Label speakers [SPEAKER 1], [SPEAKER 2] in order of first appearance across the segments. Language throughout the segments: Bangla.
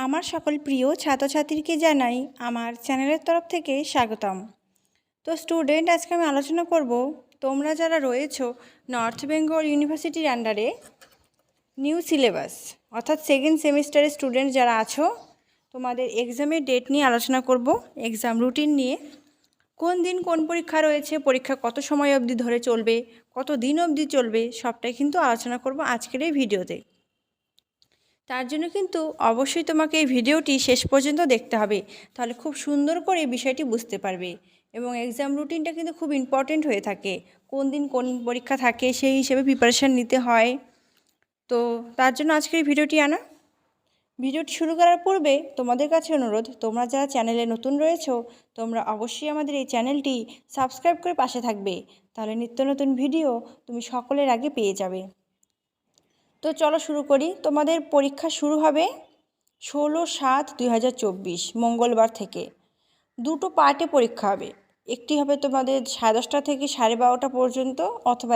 [SPEAKER 1] আমার সকল প্রিয় ছাত্রছাত্রীকে জানাই আমার চ্যানেলের তরফ থেকে স্বাগতম। তো স্টুডেন্ট, আজকে আমি আলোচনা করব তোমরা যারা রয়েছো নর্থ বেঙ্গল ইউনিভার্সিটির আন্ডারে নিউ সিলেবাস অর্থাৎ সেকেন্ড সেমিস্টারের স্টুডেন্ট যারা আছো, তোমাদের এক্সামের ডেট নিয়ে আলোচনা করব, এক্সাম রুটিন নিয়ে, কোন দিন কোন পরীক্ষা রয়েছে, পরীক্ষা কত সময় অবধি ধরে চলবে, কত দিন অবধি চলবে, সবটাই কিন্তু আলোচনা করব আজকের এই ভিডিওতে। তার জন্য কিন্তু অবশ্যই তোমাকে এই ভিডিওটি শেষ পর্যন্ত দেখতে হবে, তাহলে খুব সুন্দর করে এই বিষয়টি বুঝতে পারবে। এবং এক্সাম রুটিনটা কিন্তু খুব ইম্পর্টেন্ট হয়ে থাকে, কোন দিন কোন পরীক্ষা থাকে সেই হিসেবে প্রিপারেশান নিতে হয়। তো তার জন্য আজকের এই ভিডিওটি আনা। ভিডিওটি শুরু করার পূর্বে তোমাদের কাছে অনুরোধ, তোমরা যারা চ্যানেলে নতুন রয়েছো তোমরা অবশ্যই আমাদের এই চ্যানেলটি সাবস্ক্রাইব করে পাশে থাকবে, তাহলে নিত্য নতুন ভিডিও তুমি সকলের আগে পেয়ে যাবে। তো চলো শুরু করি। তোমাদের পরীক্ষা শুরু হবে 16/7/2024 মঙ্গলবার থেকে। দুটো পার্টে পরীক্ষা হবে, একটি হবে তোমাদের 10:30 থেকে 12:30 পর্যন্ত, অথবা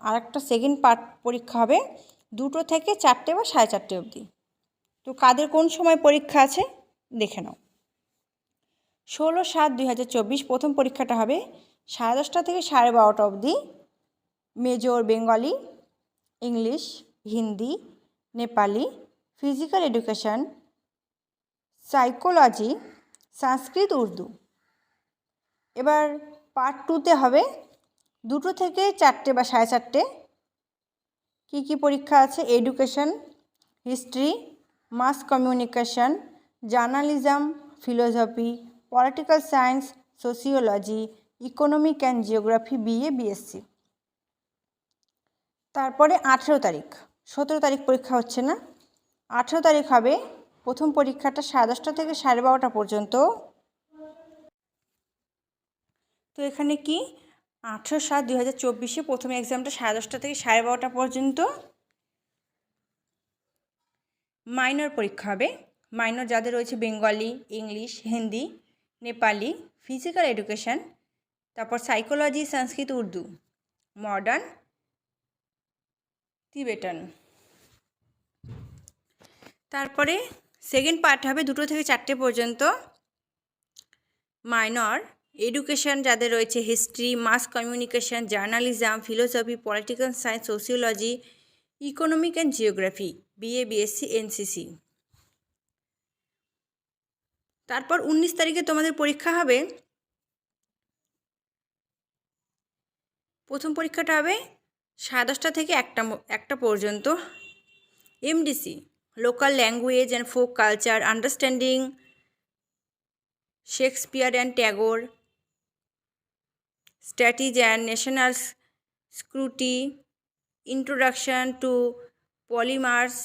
[SPEAKER 1] আরেকটা সেকেন্ড পার্ট পরীক্ষা হবে 2টো থেকে 4টে বা 4:30 অবধি। তো কাদের কোন সময় পরীক্ষা আছে দেখে নাও। 16/7/2024 প্রথম পরীক্ষাটা হবে 10:30 থেকে 12:30 অবধি, major Bengali, English, Hindi, Nepali, physical education, psychology, Sanskrit, Urdu. এবার পার্ট 2তে হবে 2টো থেকে 4টে বা 4:30। কী কী পরীক্ষা আছে? Education, history, mass communication, journalism, philosophy, political science, sociology, economic and geography, BA BSc। তারপরে 18 তারিখ, 17 তারিখ পরীক্ষা হচ্ছে না, 18 তারিখ হবে প্রথম পরীক্ষাটা 10:30 থেকে 12:30 পর্যন্ত। তো এখানে কি 18/7/2024 প্রথম এক্সামটা 10:30 থেকে 12:30 পর্যন্ত মাইনর পরীক্ষা হবে। মাইনর যাদের রয়েছে Bengali, English, Hindi, Nepali, physical education, তারপর psychology, Sanskrit, Urdu, modern, Tibetan. তারপরে সেকেন্ড পার্ট হবে 2টো থেকে 4টে পর্যন্ত মাইনর এডুকেশন যাদের রয়েছে history, mass communication, journalism, philosophy, political science, sociology, economic and geography, BA BSc NCC। তারপর 19 তারিখে তোমাদের পরীক্ষা হবে, প্রথম পরীক্ষাটা হবে 10:30 থেকে 1টা পর্যন্ত, MDC local language and folk culture, understanding Shakespeare and Tagore, strategy and national scrutiny, introduction to polymers,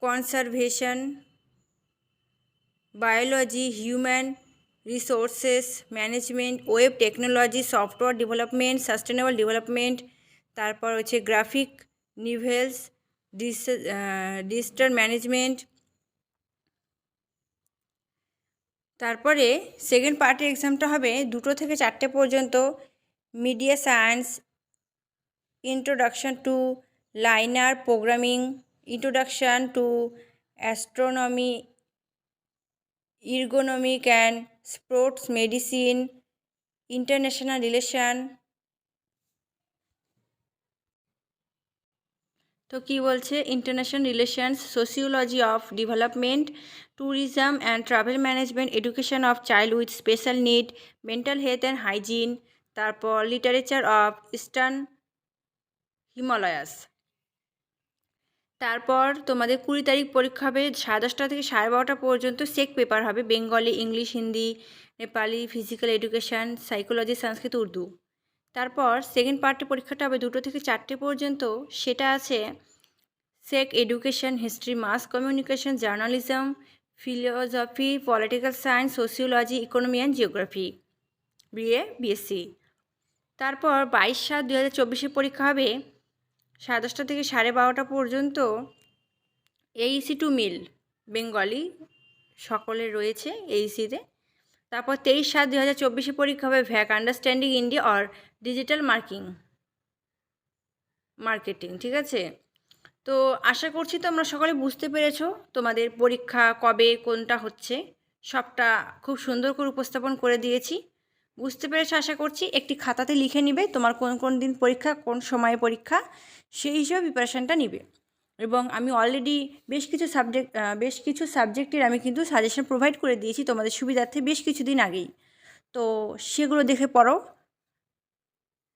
[SPEAKER 1] conservation, biology, human resources management, web technology, software development, sustainable development, তারপর হচ্ছে গ্রাফিক নিভেলস, ডিজিটাল ম্যানেজমেন্ট। তারপরে সেকেন্ড পার্টের এক্সামটা হবে 2টো থেকে 4টে পর্যন্ত, media science, introduction to linear programming, introduction to astronomy, ergonomic and sports medicine, international relation। তো কি বলছে? International relations, sociology of development, tourism and travel management, education of child with special need, mental health and hygiene, তারপর লিটারেচার অফ ইস্টার্ন হিমালয়াস। তারপর তোমাদের 20 তারিখ পরীক্ষা হবে 10:30 থেকে 12:30 পর্যন্ত, সেক পেপার হবে Bengali, English, Hindi, Nepali, physical education, psychology, Sanskrit, Urdu. তারপর সেকেন্ড পার্টে পরীক্ষাটা হবে 2টো থেকে 4টে পর্যন্ত, সেটা আছে SEC education, history, mass communication, journalism, philosophy, political science, sociology, economy and geography, BA BSc। তারপর 22/7/2024 পরীক্ষা হবে 10:30 থেকে 12:30 পর্যন্ত, AEC টু মিল বেঙ্গলি সকলের রয়েছে AECতে। তারপর 23/7/2024 পরীক্ষা হবে VAC understanding India or digital marketing, ঠিক আছে। তো আশা করছি তোমরা সকলে বুঝতে পেরেছো তোমাদের পরীক্ষা কবে কোনটা হচ্ছে, সবটা খুব সুন্দর করে উপস্থাপন করে দিয়েছি। বুঝতে পেরেছো আশা করছি। একটি খাতাতে লিখে নিবে তোমার কোন কোন দিন পরীক্ষা, কোন সময়ে পরীক্ষা, সেই হিসেবে প্রিপারেশানটা নিবে। এবং আমি অলরেডি বেশ কিছু সাবজেক্টের আমি কিন্তু সাজেশন প্রোভাইড করে দিয়েছি তোমাদের সুবিধার্থে বেশ কিছুদিন আগেই। তো সেগুলো দেখে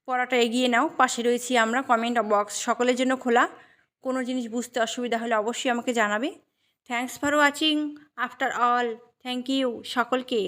[SPEAKER 1] পড়াটা এগিয়ে নাও। পাশে রয়েছি আমরা, কমেন্ট বক্স সকলের জন্য খোলা। কোনো জিনিস বুঝতে অসুবিধা হলে অবশ্যই আমাকে জানাবে। Thanks for watching. After all, thank you সকলকে।